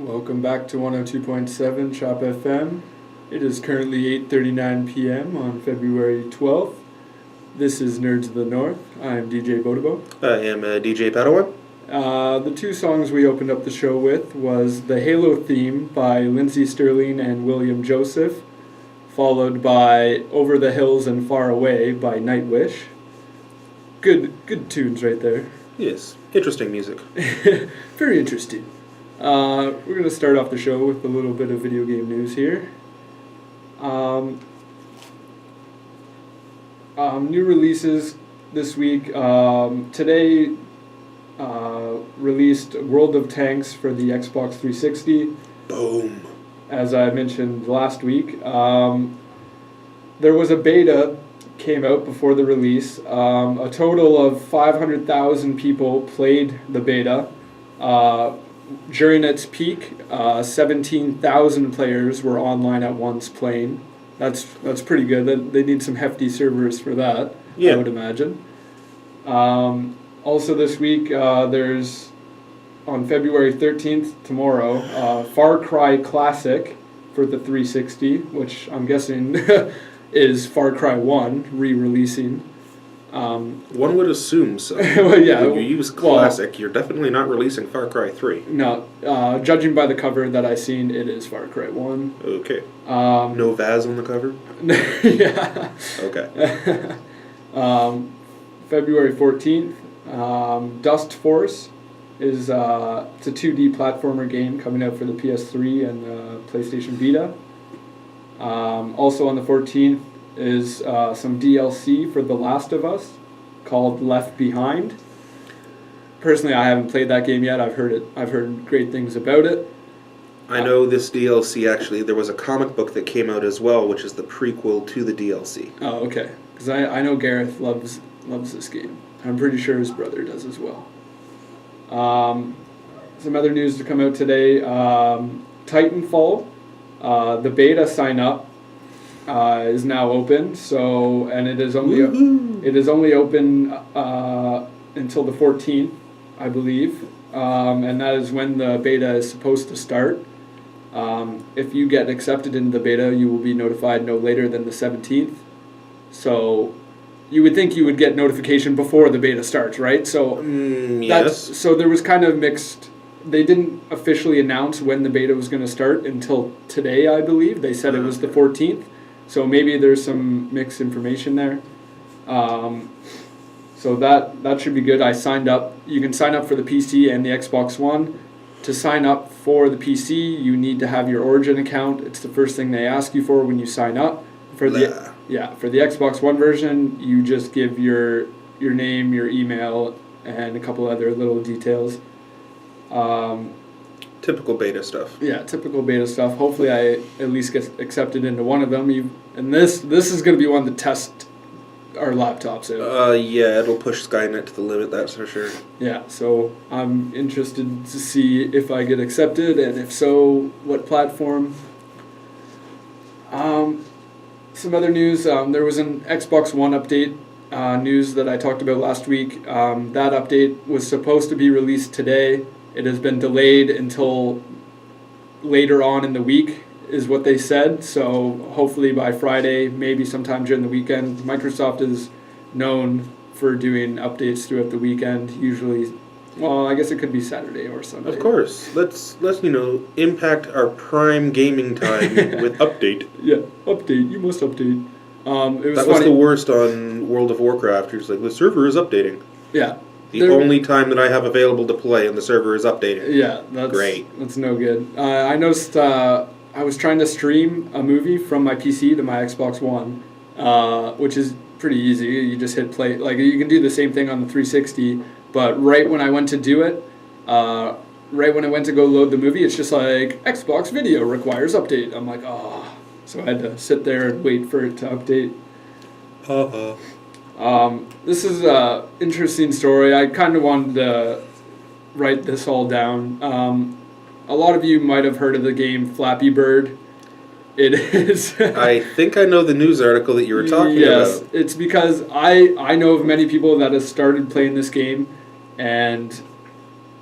Welcome back to 102.7 Chop FM. It is currently 8:39 p.m. on February 12th. This is Nerds of the North. I am DJ Bodobo. I am DJ Padawan. The two songs we opened up the show with was the Halo theme by Lindsey Sterling and William Joseph, followed by Over the Hills and Far Away by Nightwish. Good tunes right there. Yes, interesting music. Very interesting. We're going to start off the show with a little bit of video game news here. New releases this week. Today released World of Tanks for the Xbox 360. Boom. As I mentioned last week. There was a beta came out before the release. A total of 500,000 people played the beta. During its peak, 17,000 players were online at once playing. That's pretty good. They need some hefty servers for that, I would imagine. Also this week, there's, on February 13th, tomorrow, Far Cry Classic for the 360, which I'm guessing is Far Cry 1 re-releasing. One would assume so. Well, yeah, when you use Classic, you're definitely not releasing Far Cry 3. No, judging by the cover that I've seen, it is Far Cry 1. Okay. No Vaz on the cover? Yeah. Okay. February 14th, Dust Force is it's a 2D platformer game coming out for the PS3 and PlayStation Vita. Also on the 14th is some DLC for The Last of Us called Left Behind. Personally, I haven't played that game yet. I've heard great things about it. I know this DLC actually. There was a comic book that came out as well, which is the prequel to the DLC. Oh, okay. Because I know Gareth loves this game. I'm pretty sure his brother does as well. Some other news to come out today. Titanfall, the beta sign up is now open. And it is only open until the 14th, I believe. And that is when the beta is supposed to start. If you get accepted into the beta, you will be notified no later than the 17th. So you would think you would get notification before the beta starts, right? So yes. So there was kind of mixed. They didn't officially announce when the beta was going to start until today, I believe. They said it was the 14th. So maybe there's some mixed information there. So that should be good. I signed up. You can sign up for the PC and the Xbox One. To sign up for the PC, you need to have your Origin account. It's the first thing they ask you for when you sign up. For the Xbox One version, you just give your name, your email, and a couple other little details. Typical beta stuff. Yeah, typical beta stuff. Hopefully I at least get accepted into one of them. And this is going to be one to test our laptops out. Yeah, it'll push Skynet to the limit, that's for sure. Yeah, so I'm interested to see if I get accepted, and if so, what platform. Some other news, there was an Xbox One update news that I talked about last week. That update was supposed to be released today. It has been delayed until later on in the week, is what they said. So hopefully by Friday, maybe sometime during the weekend. Microsoft is known for doing updates throughout the weekend. Usually, well, I guess it could be Saturday or Sunday. Of course. Let's impact our prime gaming time with update. Yeah, update. You must update. That was the worst on World of Warcraft. You're just like, the server is updating. Yeah. The only time that I have available to play and the server is updating. Yeah, that's great. That's no good. I noticed I was trying to stream a movie from my PC to my Xbox One, which is pretty easy. You just hit play. Like, you can do the same thing on the 360, but right when I went to do it, right when I went to go load the movie, it's just like, Xbox video requires update. I'm like, oh. So I had to sit there and wait for it to update. This is an interesting story. I kind of wanted to write this all down. A lot of you might have heard of the game Flappy Bird. It is. I think I know the news article that you were talking about. Yes, it's because I know of many people that have started playing this game, and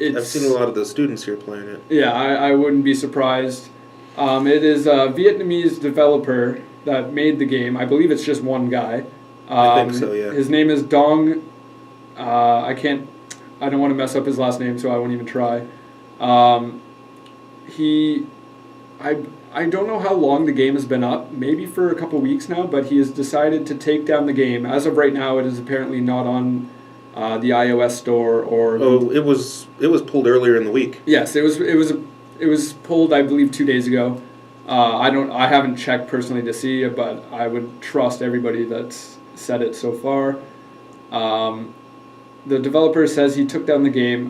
I've seen a lot of those students here playing it. Yeah, I wouldn't be surprised. It is a Vietnamese developer that made the game. I believe it's just one guy. I think so, yeah. His name is Dong. I don't want to mess up his last name, so I won't even try. I don't know how long the game has been up, maybe for a couple weeks now, but he has decided to take down the game. As of right now, it is apparently not on the iOS store or. Oh, it was pulled earlier in the week. Yes, it was pulled, I believe, 2 days ago. I haven't checked personally to see it, but I would trust everybody that's said it so far. The developer says he took down the game.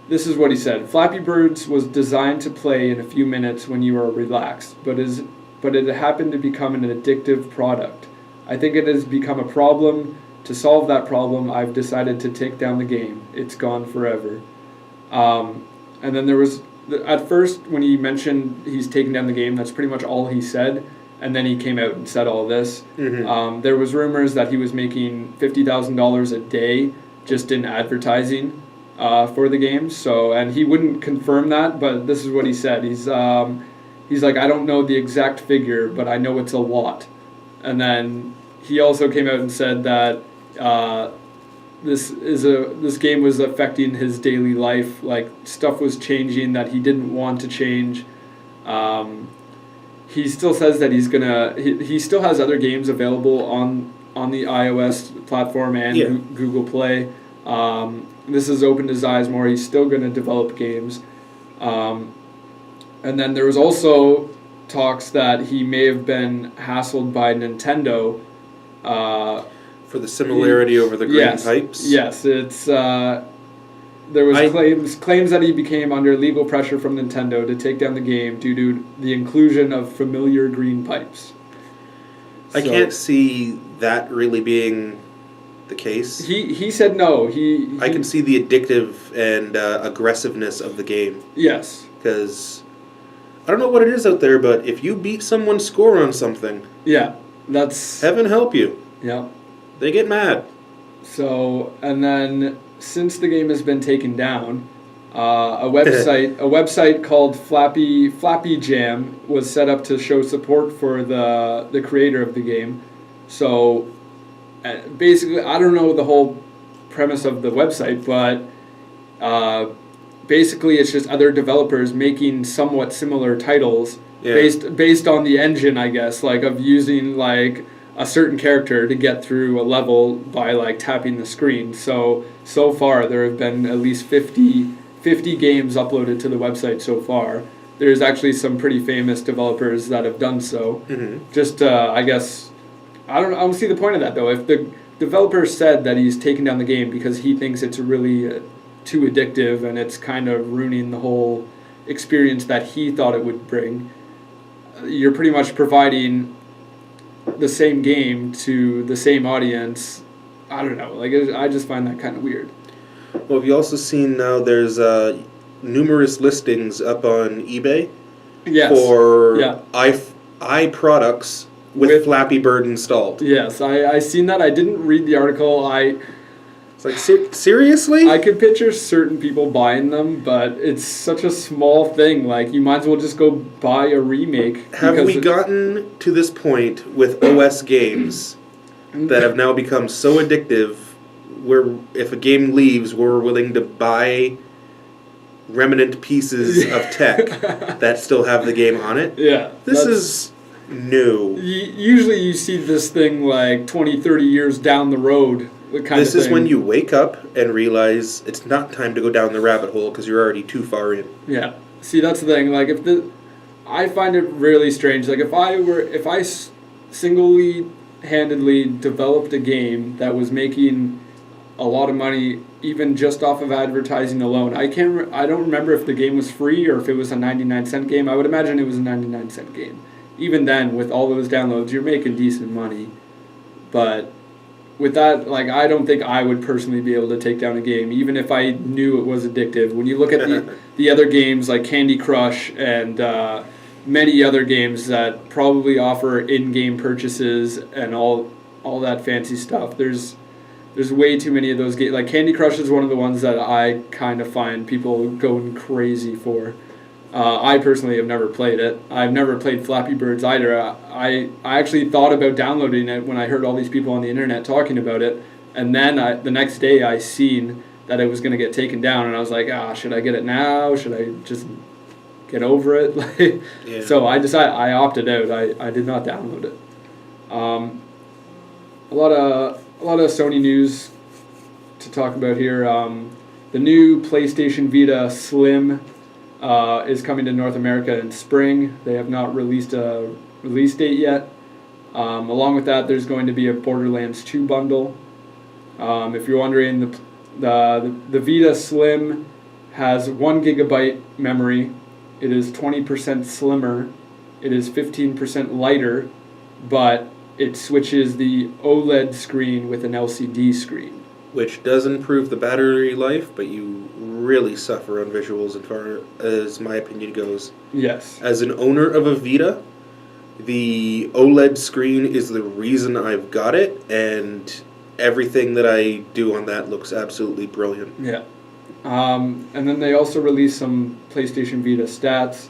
This is what he said. Flappy Birds was designed to play in a few minutes when you are relaxed, but it happened to become an addictive product. I think it has become a problem. To solve that problem, I've decided to take down the game. It's gone forever. And then there was, at first, when he mentioned he's taking down the game, that's pretty much all he said. And then he came out and said all this. Mm-hmm. There was rumors that he was making $50,000 a day just in advertising for the game. So, and he wouldn't confirm that, but this is what he said. He's like, I don't know the exact figure, but I know it's a lot. And then he also came out and said that this game was affecting his daily life. Like, stuff was changing that he didn't want to change. He still says that he still has other games available on the iOS platform and Google Play. This has opened his eyes more. He's still going to develop games. And then there was also talks that he may have been hassled by Nintendo. For the similarity over the green pipes? Yes, it's... there was claims that he became under legal pressure from Nintendo to take down the game due to the inclusion of familiar green pipes. I can't see that really being the case. He said no. I can see the addictive and aggressiveness of the game. Yes. Because I don't know what it is out there, but if you beat someone's score on something, yeah, that's heaven help you. Yeah. They get mad. So, and then since the game has been taken down, a website called Flappy Jam was set up to show support for the creator of the game. So basically, I don't know the whole premise of the website, but basically it's just other developers making somewhat similar titles based on the engine, I guess, like of using like a certain character to get through a level by like tapping the screen. So far there have been at least 50 games uploaded to the website so far. There's actually some pretty famous developers that have done so. Mm-hmm. Just I guess I don't see the point of that though. If the developer said that he's taking down the game because he thinks it's really too addictive and it's kind of ruining the whole experience that he thought it would bring, you're pretty much providing the same game to the same audience. I don't know. Like, I just find that kind of weird. Well, have you also seen now there's numerous listings up on eBay for iProducts with Flappy Bird installed? Yes, I seen that. I didn't read the article. It's like, seriously? I could picture certain people buying them, but it's such a small thing. Like, you might as well just go buy a remake. Have we gotten to this point with OS games that have now become so addictive where if a game leaves, we're willing to buy remnant pieces of tech that still have the game on it? Yeah. This is new. Usually you see this thing like 20, 30 years down the road. This is when you wake up and realize it's not time to go down the rabbit hole because you're already too far in. Yeah. See, that's the thing. Like, I find it really strange. Like, if I single-handedly developed a game that was making a lot of money, even just off of advertising alone, I don't remember if the game was free or if it was a 99-cent game. I would imagine it was a 99-cent game. Even then, with all those downloads, you're making decent money. But with that, like, I don't think I would personally be able to take down a game, even if I knew it was addictive. When you look at the other games like Candy Crush and many other games that probably offer in-game purchases and all that fancy stuff, there's There's way too many of those games. Like Candy Crush is one of the ones that I kind of find people going crazy for. I personally have never played it. I've never played Flappy Birds either. I actually thought about downloading it when I heard all these people on the internet talking about it, and then the next day I seen that it was going to get taken down, and I was like, should I get it now? Should I just get over it? Yeah. So I opted out. I did not download it. A lot of Sony news to talk about here. The new PlayStation Vita Slim is coming to North America in spring. They have not released a release date yet. Along with that, there's going to be a Borderlands 2 bundle. If you're wondering, the Vita Slim has 1 gigabyte memory. It is 20% slimmer. It is 15% lighter, but it switches the OLED screen with an LCD screen. Which does improve the battery life, but you really suffer on visuals as far as my opinion goes. Yes. As an owner of a Vita, the OLED screen is the reason I've got it, and everything that I do on that looks absolutely brilliant. Yeah. And then they also released some PlayStation Vita stats.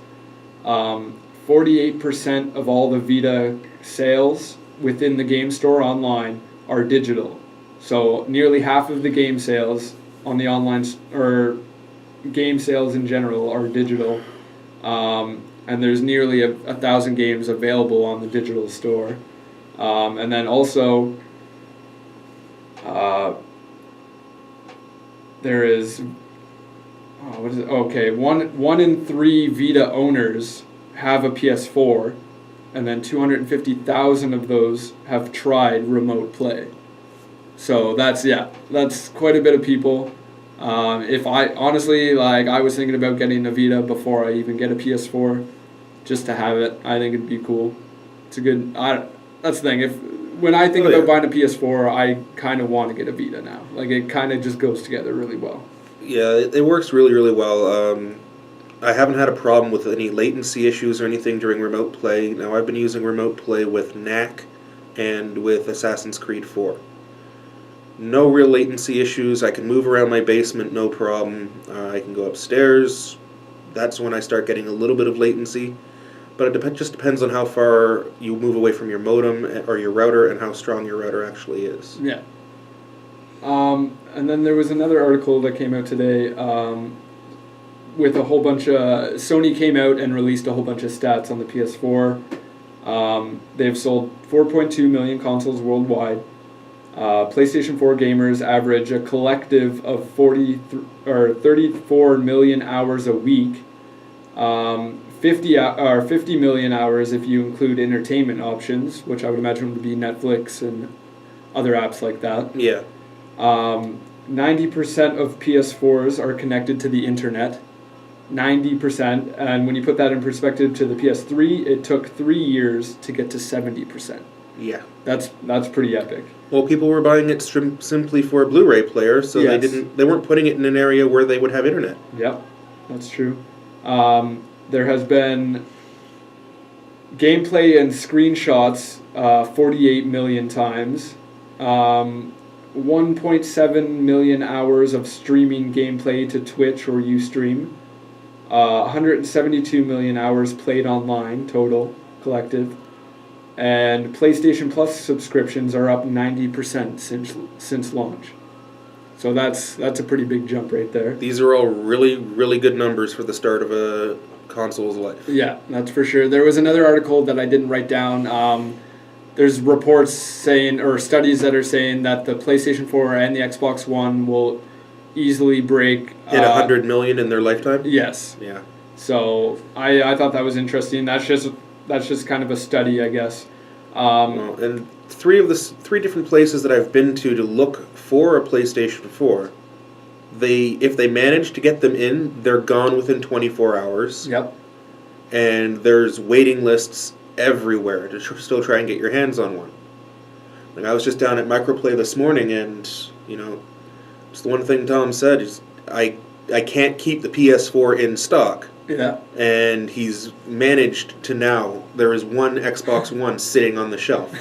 48% of all the Vita sales within the game store online are digital. So nearly half of the game sales on the online, or game sales in general, are digital. And there's nearly 1,000 games available on the digital store. And then also, there is, one in 3 Vita owners have a PS4, and then 250,000 of those have tried remote play. So that's quite a bit of people. If I honestly, I was thinking about getting a Vita before I even get a PS4, just to have it. I think it'd be cool. It's a good. That's the thing. When I think about buying a PS4, I kind of want to get a Vita now. It kind of just goes together really well. Yeah, it works really, really well. I haven't had a problem with any latency issues or anything during remote play. Now, I've been using remote play with Knack and with Assassin's Creed 4. No real latency issues. I can move around my basement, no problem. I can go upstairs. That's when I start getting a little bit of latency. But it just depends on how far you move away from your modem or your router and how strong your router actually is. Yeah. And then there was another article that came out today with a whole bunch of... Sony came out and released a whole bunch of stats on the PS4. They've sold 4.2 million consoles worldwide. PlayStation 4 gamers average a collective of 34 million hours a week. 50 million hours if you include entertainment options, which I would imagine would be Netflix and other apps like that. Yeah. 90% of PS4s are connected to the internet. 90%, and when you put that in perspective to the PS3, it took 3 years to get to 70%. Yeah. That's pretty epic. Well, people were buying it simply for a Blu-ray player, so Yes. they weren't putting it in an area where they would have internet. Yep, that's true. There has been gameplay and screenshots 48 million times. 1.7 million hours of streaming gameplay to Twitch or Ustream. 172 million hours played online total, collective. And PlayStation Plus subscriptions are up 90% since launch. So that's a pretty big jump right there. These are all really, really good numbers for the start of a console's life. Yeah, that's for sure. There was another article that I didn't write down. There's reports saying, or studies that are saying, that the PlayStation 4 and the Xbox One will easily break... Hit 100 million in their lifetime? Yes. Yeah. So I thought that was interesting. That's just kind of a study, I guess. And three different places that I've been to look for a PlayStation 4, if they manage to get them in, they're gone within 24 hours. Yep. And there's waiting lists everywhere to still try and get your hands on one. I was just down at Microplay this morning, and it's the one thing Tom said is I can't keep the PS4 in stock. Yeah. And he's managed to now. There is one Xbox One sitting on the shelf.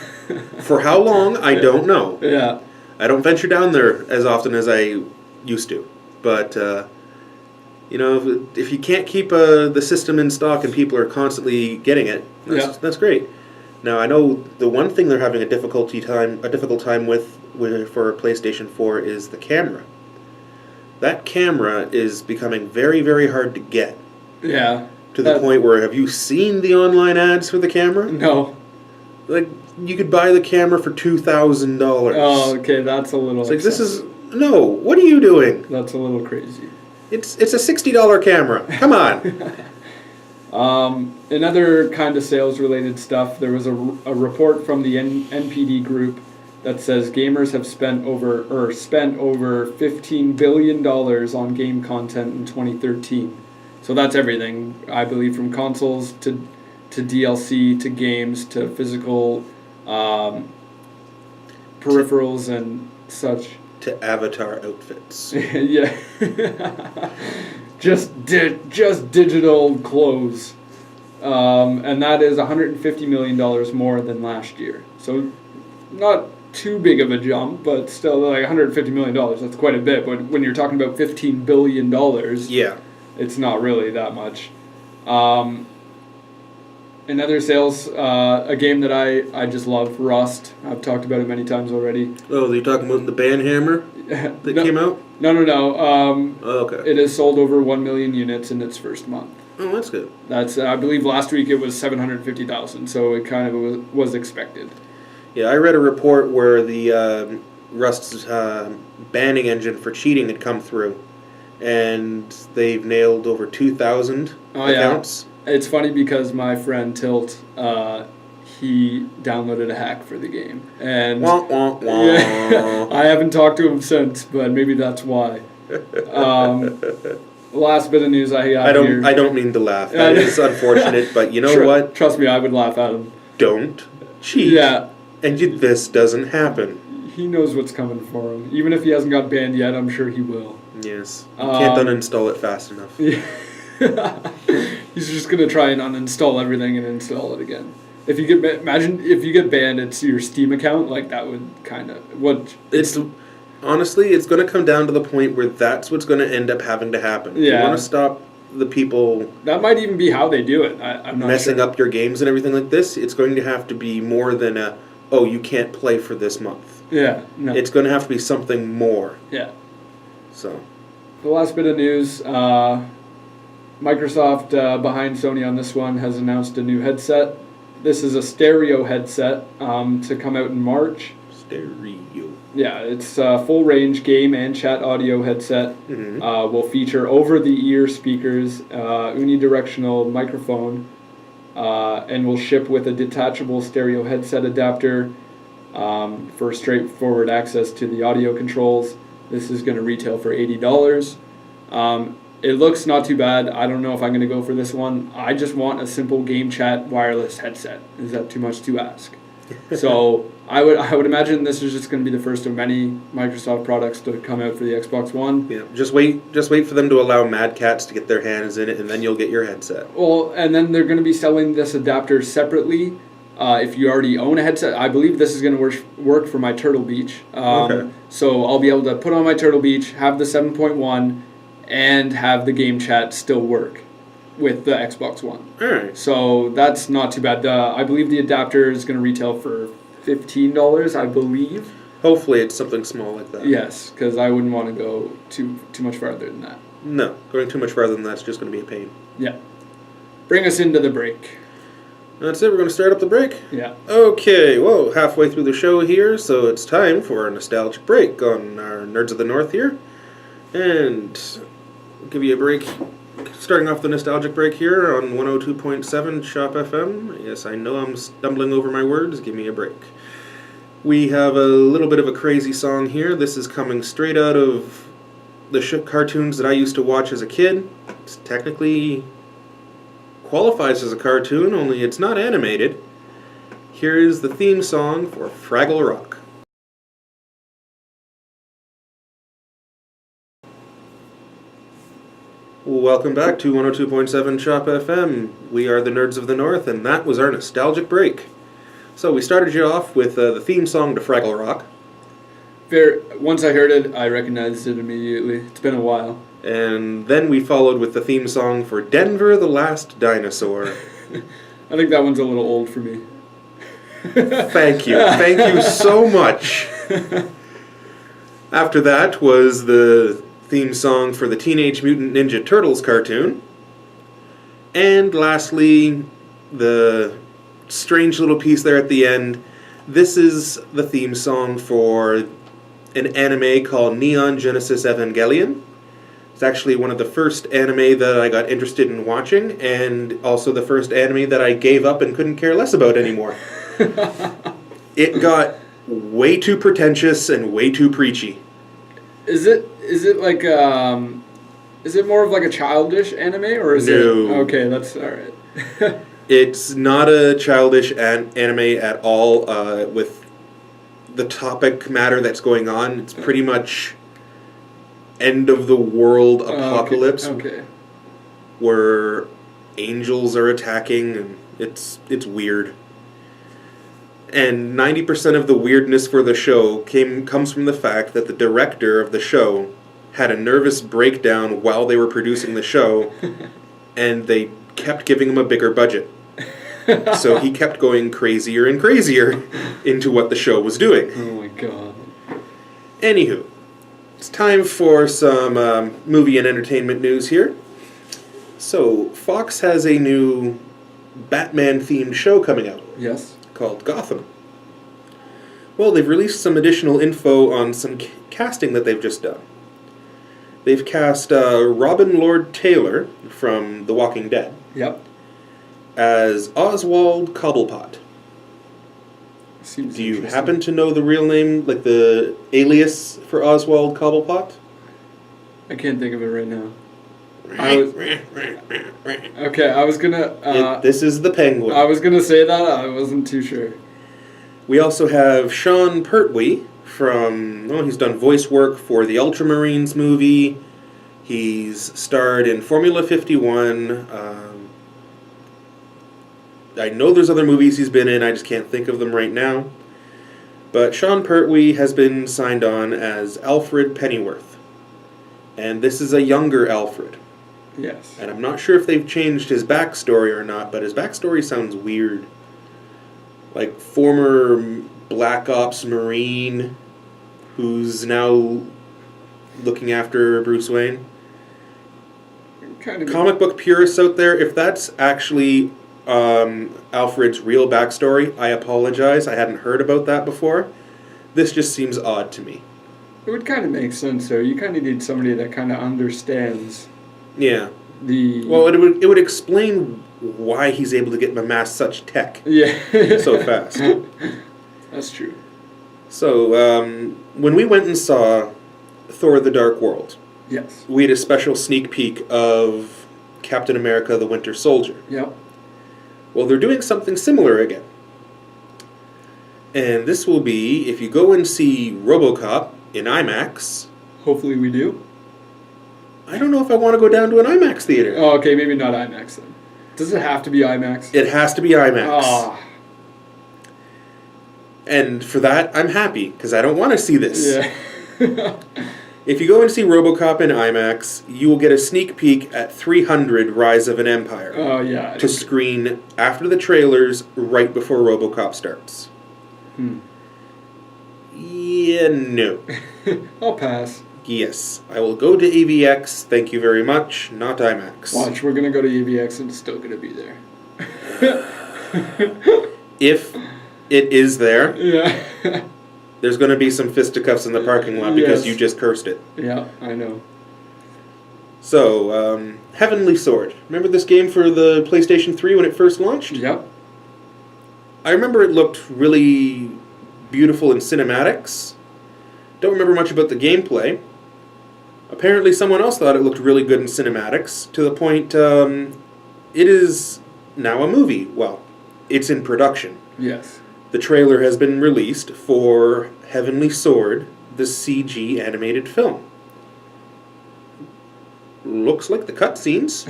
For how long, I don't know. Yeah. I don't venture down there as often as I used to. But, if you can't keep the system in stock and people are constantly getting it, that's great. Now, I know the one thing they're having a difficult time with for PlayStation 4 is the camera. That camera is becoming very, very hard to get. Yeah. To the point where, have you seen the online ads for the camera? No. Like, you could buy the camera for $2,000. Oh, okay, that's a little. It's like, no. What are you doing? That's a little crazy. It's a $60 camera. Come on. In other kind of sales-related stuff, there was a report from the NPD group that says gamers have spent over $15 billion on game content in 2013. So that's everything, I believe, from consoles to DLC to games to physical peripherals and such. To avatar outfits. Yeah. just digital clothes. And that is $150 million more than last year. So not too big of a jump, but still like $150 million. That's quite a bit. But when you're talking about $15 billion, yeah, it's not really that much. In other sales, a game that I just love, Rust. I've talked about it many times already. Oh, are you talking about the Banhammer that came out? No. Okay. It has sold over 1 million units in its first month. Oh, that's good. That's I believe last week it was 750,000, so it kind of was expected. Yeah, I read a report where the Rust's banning engine for cheating had come through, and they've nailed over 2,000 accounts. Yeah. It's funny because my friend Tilt, he downloaded a hack for the game, and wah, wah, wah. Yeah, I haven't talked to him since, but maybe that's why. Last bit of news I got here. I don't mean to laugh. That is unfortunate, but you know what? Trust me, I would laugh at him. Don't cheat. Yeah. And this doesn't happen. He knows what's coming for him. Even if he hasn't got banned yet, I'm sure he will. Yes. You can't uninstall it fast enough. Yeah. He's just gonna try and uninstall everything and install it again. If you get imagine if you get banned, it's your Steam account. Like that would kind of honestly, it's going to come down to the point where that's what's going to end up having to happen. Yeah. You want to stop the people. That might even be how they do it. I'm not messing sure. up your games and everything like this. It's going to have to be more than you can't play for this month. Yeah. No. It's going to have to be something more. Yeah. So. The last bit of news. Microsoft, behind Sony on this one, has announced a new headset. This is a stereo headset to come out in March. Stereo. Yeah, it's a full-range game and chat audio headset. Mm-hmm. Will feature over-the-ear speakers, unidirectional microphone, and will ship with a detachable stereo headset adapter for straightforward access to the audio controls. This is going to retail for $80. It looks not too bad. I don't know if I'm going to go for this one. I just want a simple game chat wireless headset. Is that too much to ask? So I would imagine this is just going to be the first of many Microsoft products to come out for the Xbox One. Yeah, just wait for them to allow Mad Cats to get their hands in it, and then you'll get your headset. Well, and then they're going to be selling this adapter separately. If you already own a headset, I believe this is going to work for my Turtle Beach. Okay. So I'll be able to put on my Turtle Beach, have the 7.1, and have the game chat still work with the Xbox One. All right. So that's not too bad. I believe the adapter is going to retail for $15, I believe. Hopefully it's something small like that. Yes, because I wouldn't want to go too much farther than that. No, going too much farther than that's just going to be a pain. Yeah. Bring us into the break. That's it. We're going to start up the break? Yeah. Okay, whoa, halfway through the show here, so it's time for a nostalgic break on our Nerds of the North here. And I'll give you a break. Starting off the nostalgic break here on 102.7 Shop FM. Yes, I know I'm stumbling over my words. Give me a break. We have a little bit of a crazy song here. This is coming straight out of the cartoons that I used to watch as a kid. It's technically qualifies as a cartoon, only it's not animated. Here is the theme song for Fraggle Rock. Welcome back to 102.7 Shop FM. We are the Nerds of the North, and that was our nostalgic break. So we started you off with the theme song to Fraggle Rock. Once I heard it, I recognized it immediately. It's been a while. And then we followed with the theme song for Denver the Last Dinosaur. I think that one's a little old for me. Thank you. Thank you so much. After that was the theme song for the Teenage Mutant Ninja Turtles cartoon. And lastly, the strange little piece there at the end. This is the theme song for an anime called Neon Genesis Evangelion. It's actually one of the first anime that I got interested in watching, and also the first anime that I gave up and couldn't care less about anymore. It got way too pretentious and way too preachy. Is it like is it more of like a childish anime, or is it okay? That's all right. It's not a childish anime at all. With the topic matter that's going on, it's pretty much end of the world apocalypse, okay. Where angels are attacking, and it's weird. And 90% of the weirdness for the show comes from the fact that the director of the show had a nervous breakdown while they were producing the show, and they kept giving him a bigger budget. So he kept going crazier and crazier into what the show was doing. Oh my god. Anywho, it's time for some movie and entertainment news here. So, Fox has a new Batman-themed show coming out. Yes. Called Gotham. Well, they've released some additional info on some casting that they've just done. They've cast Robin Lord Taylor from The Walking Dead. Yep. As Oswald Cobblepot. Seems Do you happen to know the real name, like the alias for Oswald Cobblepot? I can't think of it right now. Okay, I was gonna... this is the Penguin. I was gonna say that, I wasn't too sure. We also have Sean Pertwee from... he's done voice work for the Ultramarines movie. He's starred in Formula 51. I know there's other movies he's been in, I just can't think of them right now. But Sean Pertwee has been signed on as Alfred Pennyworth. And this is a younger Alfred. Yes. And I'm not sure if they've changed his backstory or not, but his backstory sounds weird. Like former Black Ops Marine who's now looking after Bruce Wayne. Kind of Comic book purists out there, if that's actually Alfred's real backstory, I apologize. I hadn't heard about that before. This just seems odd to me. It would kind of make sense, though. You kind of need somebody that kind of understands. Yeah. Well, it would explain why he's able to get amass such tech. Yeah. So fast. That's true. So when we went and saw Thor: The Dark World, yes, we had a special sneak peek of Captain America: The Winter Soldier. Yep. Well, they're doing something similar again. And this will be, if you go and see RoboCop in IMAX... Hopefully we do. I don't know if I want to go down to an IMAX theater. Oh, okay, maybe not IMAX then. Does it have to be IMAX? It has to be IMAX. Ah. And for that, I'm happy, because I don't want to see this. Yeah. If you go and see RoboCop in IMAX, you will get a sneak peek at 300 Rise of an Empire. Oh, yeah. To screen after the trailers, right before RoboCop starts. Yeah, no. I'll pass. Yes, I will go to AVX, thank you very much, not IMAX. Watch, we're going to go to AVX and it's still going to be there. If it is there, yeah. there's going to be some fisticuffs in the parking lot because you just cursed it. Yeah, I know. So, Heavenly Sword. Remember this game for the PlayStation 3 when it first launched? Yep. I remember it looked really beautiful in cinematics. Don't remember much about the gameplay. Apparently someone else thought it looked really good in cinematics, to the point it is now a movie. Well, it's in production. Yes. The trailer has been released for Heavenly Sword, the CG animated film. Looks like the cutscenes.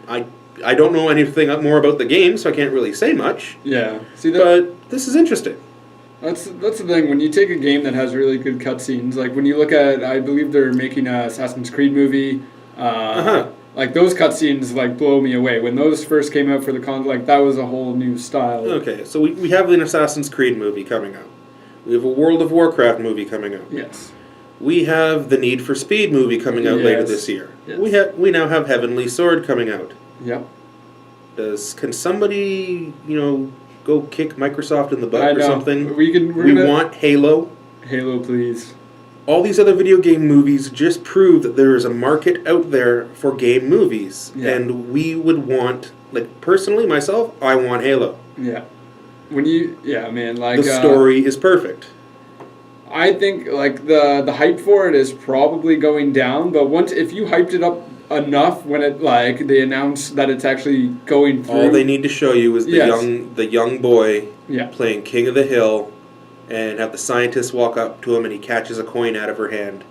I don't know anything more about the game, so I can't really say much. Yeah. See that? But this is interesting. That's the thing. When you take a game that has really good cutscenes, like when you look at, I believe they're making a Assassin's Creed movie. Uh-huh. Like those cutscenes, like blow me away. When those first came out for the like that was a whole new style. Okay, so we have an Assassin's Creed movie coming out. We have a World of Warcraft movie coming out. Yes. We have the Need for Speed movie coming out later Yes. this year. Yes. We now have Heavenly Sword coming out. Yep. Can somebody, go kick Microsoft in the butt I or know. something? We We want Halo. Halo, please. All these other video game movies just prove that there is a market out there for game movies. Yeah. And we would want, personally, myself, I want Halo. Yeah. Man, like The story is perfect. I think like the hype for it is probably going down, but if you hyped it up enough when it they announce that it's actually going through, All they need to show you is Yes. the young boy Yeah. playing King of the Hill, and have the scientist walk up to him and he catches a coin out of her hand,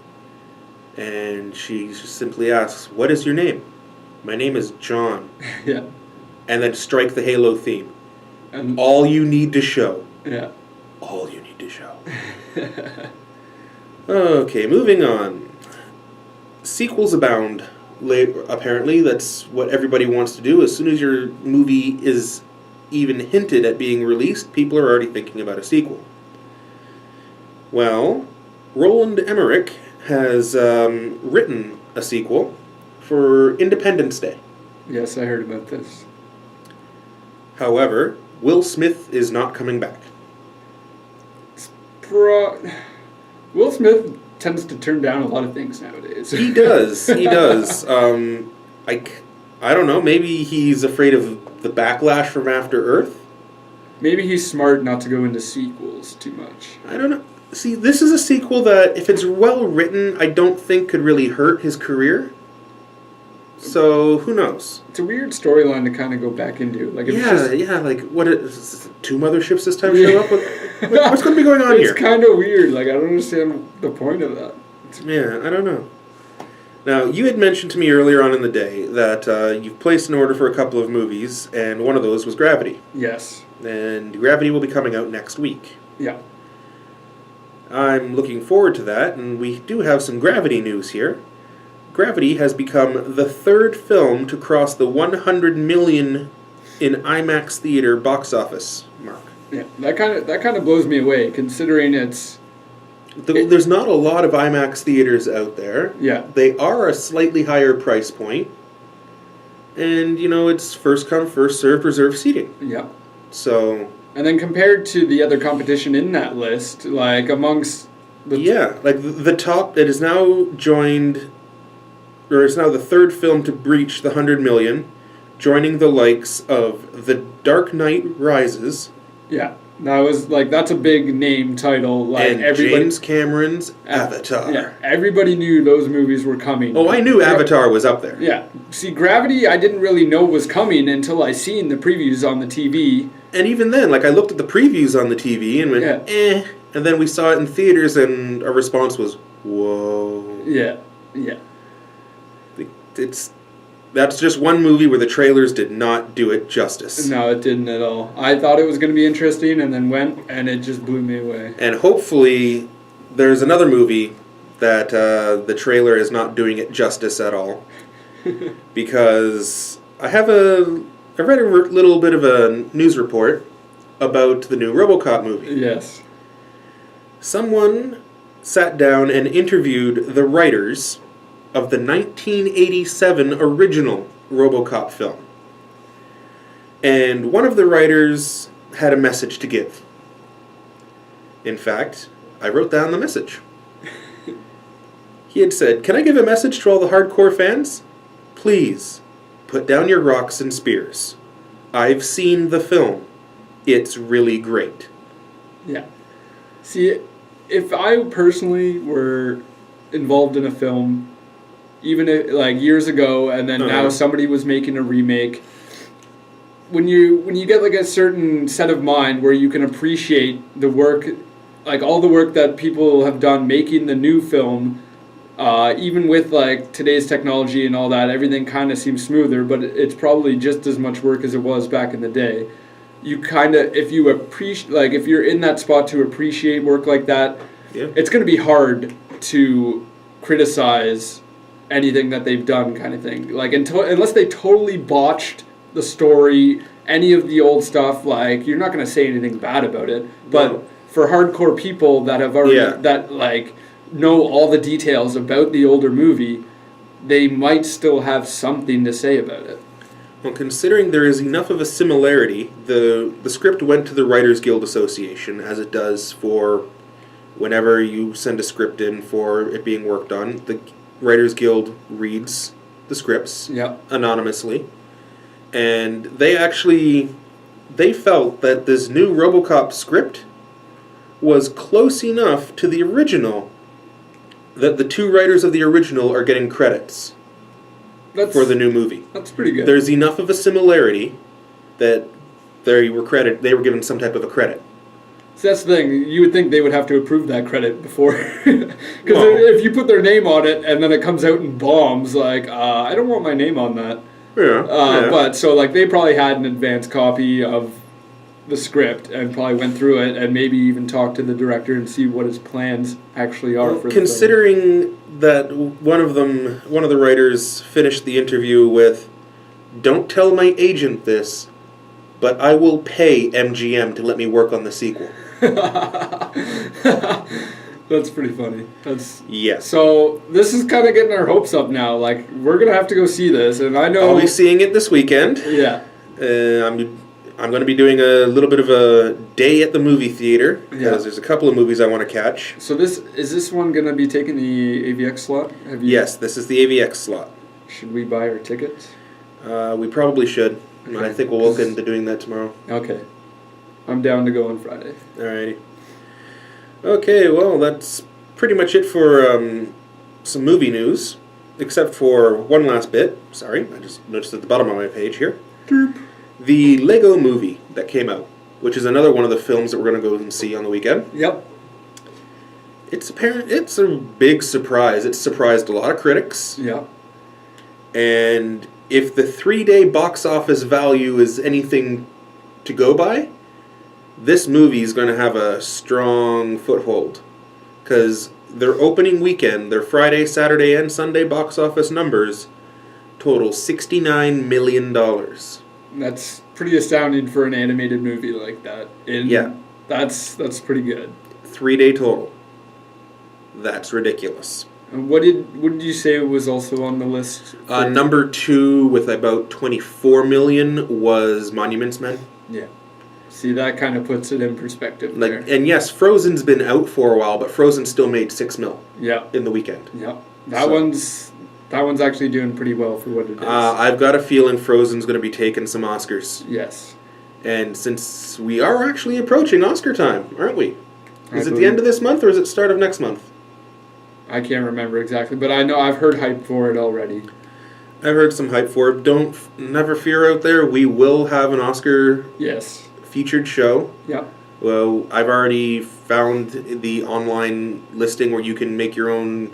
and she just simply asks, "What is your name?" "My name is John." Yeah. And then strike the Halo theme. And All you need to show. yeah. All you need to show. Okay, moving on. Sequels abound. Apparently, that's what everybody wants to do. As soon as your movie is even hinted at being released, people are already thinking about a sequel. Well, Roland Emmerich has written a sequel for Independence Day. Yes, I heard about this. However, Will Smith is not coming back. Will Smith tends to turn down a lot of things nowadays. He does. He does. I don't know. Maybe he's afraid of the backlash from After Earth. Maybe he's smart not to go into sequels too much. I don't know. See, this is a sequel that, if it's well written, I don't think could really hurt his career. So, who knows? It's a weird storyline to kind of go back into. Like, if What is two motherships this time show up? What's going to be going on here? It's kind of weird. Like, I don't understand the point of that. Yeah, I don't know. Now, you had mentioned to me earlier on in the day that you've placed an order for a couple of movies, and one of those was Gravity. Yes. And Gravity will be coming out next week. Yeah. I'm looking forward to that, and we do have some Gravity news here. Gravity has become the third film to cross the 100 million in IMAX theater box office mark. Yeah. That kind of blows me away, considering it's. There's not a lot of IMAX theaters out there. Yeah. They are a slightly higher price point. And, it's first come, first served, reserved seating. Yeah. So... And then compared to the other competition in that list, like amongst the... the top, it is now joined... Or it's now the third film to breach the 100 million, joining the likes of The Dark Knight Rises... Yeah. That's a big name title. And James Cameron's Avatar. Yeah, everybody knew those movies were coming. Oh, I knew Avatar was up there. Yeah. See, Gravity, I didn't really know was coming until I seen the previews on the TV. And even then, I looked at the previews on the TV and went, Yeah. And then we saw it in theaters and our response was, whoa. Yeah. That's just one movie where the trailers did not do it justice. No, it didn't at all. I thought it was going to be interesting and then went, and it just blew me away. And hopefully there's another movie that the trailer is not doing it justice at all. Because I read a little bit of a news report about the new RoboCop movie. Yes. Someone sat down and interviewed the writers of the 1987 original RoboCop film. And one of the writers had a message to give. In fact, I wrote down the message. He had said, "Can I give a message to all the hardcore fans? Please, put down your rocks and spears. I've seen the film. It's really great." Yeah. See, if I personally were involved in a film, even years ago, and then now somebody was making a remake, when you get a certain set of mind where you can appreciate the work, all the work that people have done making the new film, even with today's technology and all that, everything kind of seems smoother, but it's probably just as much work as it was back in the day. you kind of, if you appreciate, like if you're in that spot to appreciate work like that, Yeah. it's going to be hard to criticize anything that they've done, kind of thing. Like unless they totally botched the story, any of the old stuff, like you're not going to say anything bad about it. But No. for hardcore people that have already Yeah. that like know all the details about the older movie, they might still have something to say about it. Well, considering there is enough of a similarity, the script went to the Writers Guild Association, as it does for whenever you send a script in for it being worked on. The Writers Guild reads the scripts Yeah. anonymously, and they felt that this new RoboCop script was close enough to the original that the two writers of the original are getting credits for the new movie. That's pretty good. There's enough of a similarity that they were given some type of a credit. So that's the thing. You would think they would have to approve that credit before, because Well- if you put their name on it and then it comes out in bombs, like I don't want my name on that. Yeah. But so like they probably had an advance copy of the script and probably went through it and maybe even talked to the director and see what his plans actually are for the film. Considering that one of the writers finished the interview with, "Don't tell my agent this, but I will pay MGM to let me work on the sequel." That's pretty funny. Yes. So this is kind of getting our hopes up now. Like we're gonna have to go see this, and I know. I'll be seeing it this weekend. Yeah. I'm going to be doing a little bit of a day at the movie theater because Yeah. there's a couple of movies I want to catch. So this one gonna be taking the AVX slot? Have you? Yes, this is the AVX slot. Should we buy our tickets? We probably should. Okay. I think we'll look into doing that tomorrow. Okay. I'm down to go on Friday. Alrighty. Okay, well, that's pretty much it for some movie news, except for one last bit. Sorry, I just noticed at the bottom of my page here. Derp. The Lego movie that came out, which is another one of the films that we're going to go and see on the weekend. Yep. It's a big surprise. It's surprised a lot of critics. Yep. And if the 3-day box office value is anything to go by, this movie is going to have a strong foothold. Because their opening weekend, their Friday, Saturday, and Sunday box office numbers total $69 million. That's pretty astounding for an animated movie like that. Yeah. That's pretty good. 3-day total. That's ridiculous. And what did you say was also on the list? Number 2 with about 24 million was Monuments Men. Yeah. See, that kind of puts it in perspective there. And yes, Frozen's been out for a while, but Frozen still made $6 million Yeah. in the weekend. Yeah. That one's actually doing pretty well for what it is. I've got a feeling Frozen's going to be taking some Oscars. Yes. And since we are actually approaching Oscar time, aren't we? Is it the believe- end of this month or is it start of next month? I can't remember exactly, but I know I've heard hype for it already. I've heard some hype for it. Never fear out there. We will have an Oscar Yes. featured show. Yeah. Well, I've already found the online listing where you can make your own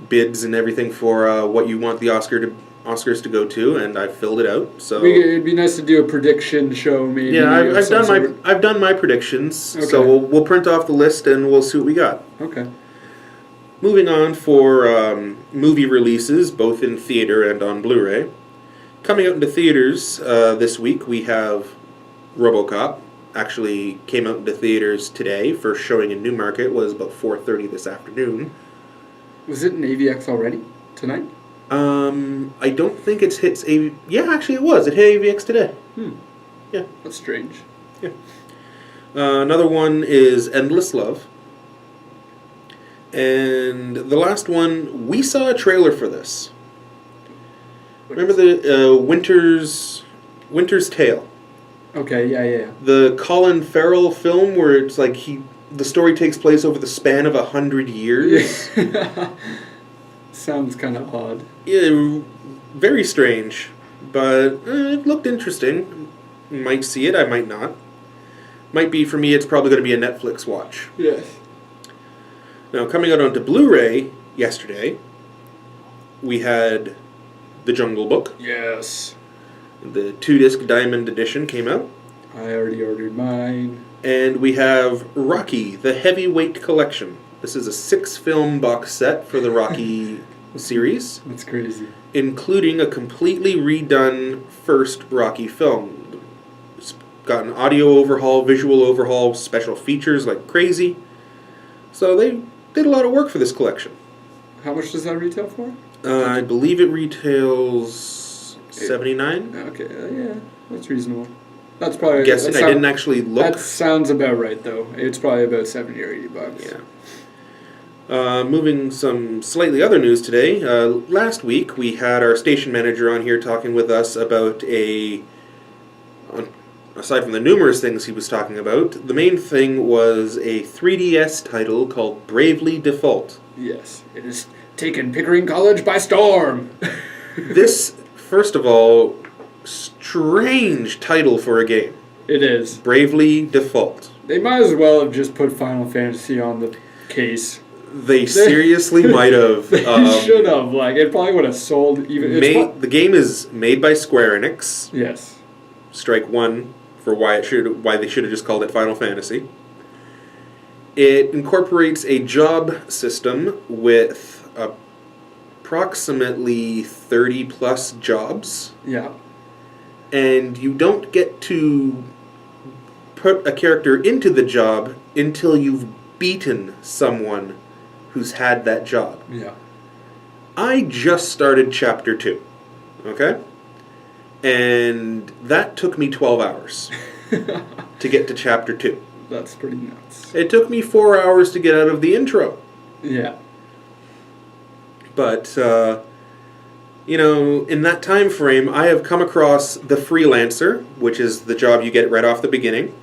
bids and everything for what you want the Oscars to go to, and I've filled it out. So It'd be nice to do a prediction show, maybe. yeah, of I've some done sort. I've done my predictions. Okay. So we'll print off the list and we'll see what we got. Okay. Moving on for movie releases, both in theater and on Blu-ray. Coming out into theaters this week, we have RoboCop. Actually came out into theaters today. First showing in Newmarket was about 4:30 this afternoon. Was it in AVX already tonight? I don't think it's hits Yeah, actually it was. It hit AVX today. Yeah. That's strange. Yeah. Another one is Endless Love. And the last one, we saw a trailer for this. Remember the Winter's Tale? Okay, yeah. The Colin Farrell film where it's like the story takes place over the span of 100 years. Sounds kind of odd. Yeah, very strange, but it looked interesting. Might see it, I might not. Might be, for me, it's probably going to be a Netflix watch. Yes. Now, coming out onto Blu-ray yesterday, we had The Jungle Book. Yes. The 2-disc Diamond Edition came out. I already ordered mine. And we have Rocky, the Heavyweight Collection. This is a 6-film box set for the Rocky series, That's crazy. including a completely redone first Rocky film. It's got an audio overhaul, visual overhaul, special features like crazy. So they did a lot of work for this collection. How much does that retail for? I believe it retails $79. Okay, yeah, that's reasonable. That's probably. I'm guessing. I didn't actually look. That sounds about right, though. It's probably about $70 or $80. Yeah. Moving some slightly other news today. Last week we had our station manager on here talking with us about aside from the numerous things he was talking about, the main thing was a 3DS title called Bravely Default. Yes, it has taken Pickering College by storm. This, first of all, strange title for a game. It is. Bravely Default. They might as well have just put Final Fantasy on the case. They seriously might have. They should have. Like, it probably would have sold even. The game is made by Square Enix. Yes. Strike one for why they should have just called it Final Fantasy. It incorporates a job system with approximately 30 plus jobs. Yeah. And you don't get to put a character into the job until you've beaten someone who's had that job. Yeah. I just started Chapter 2, okay? And that took me 12 hours to get to Chapter 2. That's pretty nuts. It took me 4 hours to get out of the intro. Yeah. But, in that time frame, I have come across the Freelancer, which is the job you get right off the beginning.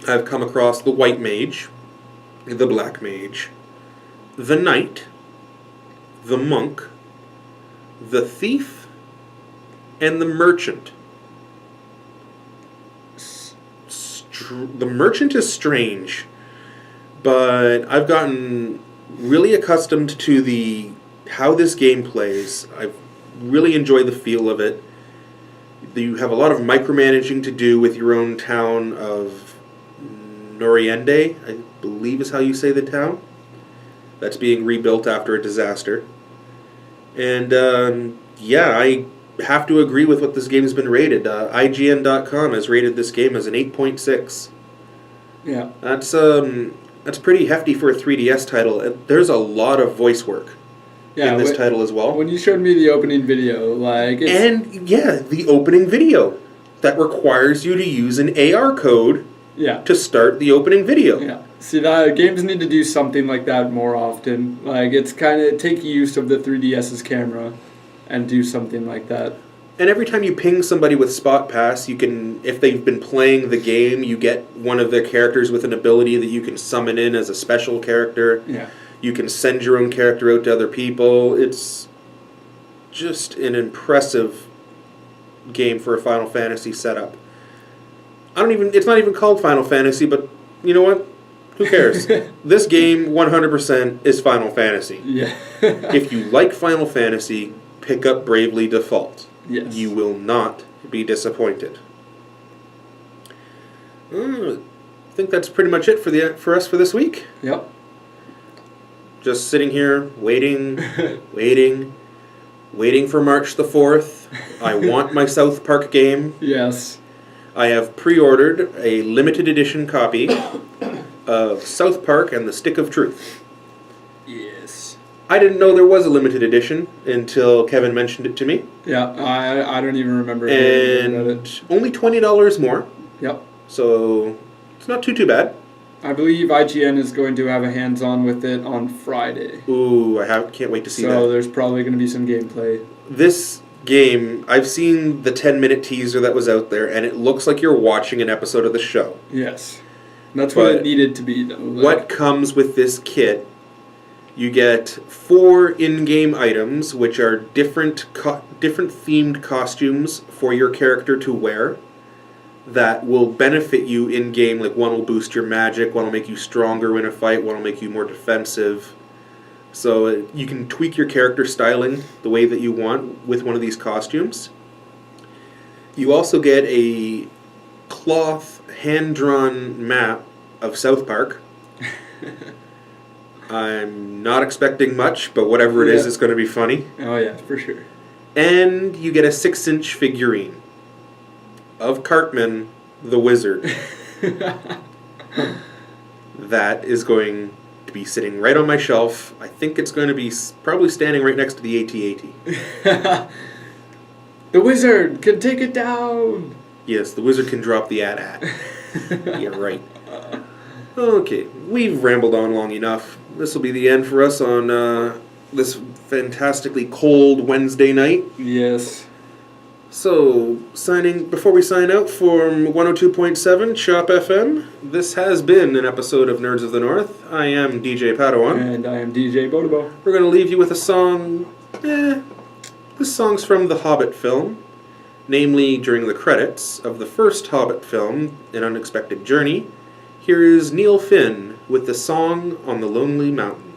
I've come across the White Mage, the Black Mage, the Knight, the Monk, the Thief, and the Merchant. The Merchant is strange, but I've gotten really accustomed to how this game plays. I've really enjoyed the feel of it. You have a lot of micromanaging to do with your own town of Noriende, I believe is how you say the town. That's being rebuilt after a disaster. And I have to agree with what this game has been rated. IGN.com has rated this game as an 8.6. Yeah. That's pretty hefty for a 3DS title. There's a lot of voice work in this title as well. When you showed me the opening video, the opening video that requires you to use an AR code to start the opening video. Yeah. See, games need to do something like that more often. Like, it's kind of take use of the 3DS's camera and do something like that. And every time you ping somebody with Spot Pass, you can, if they've been playing the game, you get one of their characters with an ability that you can summon in as a special character. Yeah. You can send your own character out to other people. It's just an impressive game for a Final Fantasy setup. It's not even called Final Fantasy, but you know what? Who cares? This game, 100%, is Final Fantasy. Yeah. If you like Final Fantasy, pick up Bravely Default. Yes. You will not be disappointed. I think that's pretty much it for us for this week. Yep. Just sitting here, waiting for March the 4th. I want my South Park game. Yes. I have pre-ordered a limited edition copy of South Park and the Stick of Truth. Yes. I didn't know there was a limited edition until Kevin mentioned it to me. Yeah, I don't even remember. And only $20 more. Yep. So it's not too bad. I believe IGN is going to have a hands-on with it on Friday. Ooh, can't wait to see that. So there's probably going to be some gameplay. This game, I've seen the 10-minute teaser that was out there, and it looks like you're watching an episode of the show. Yes. That's what it needed to be, though. What comes with this kit, you get 4 in-game items, which are different themed costumes for your character to wear that will benefit you in-game. Like, one will boost your magic, one will make you stronger in a fight, one will make you more defensive. So you can tweak your character styling the way that you want with one of these costumes. You also get a cloth, hand-drawn map of South Park. I'm not expecting much, but whatever it is, Yeah. it's going to be funny. Oh yeah, for sure. And you get a 6-inch figurine of Cartman the Wizard. That is going to be sitting right on my shelf. I think it's going to be probably standing right next to the AT-AT. The wizard can take it down. Yes, the wizard can drop the AT-AT. Yeah, right. Okay, we've rambled on long enough. This will be the end for us on this fantastically cold Wednesday night. Yes. So, before we sign out from 102.7 Shop FM, this has been an episode of Nerds of the North. I am DJ Padawan. And I am DJ Bonobo. We're going to leave you with a song. This song's from the Hobbit film, namely during the credits of the first Hobbit film, An Unexpected Journey. Here is Neil Finn with the song On the Lonely Mountain.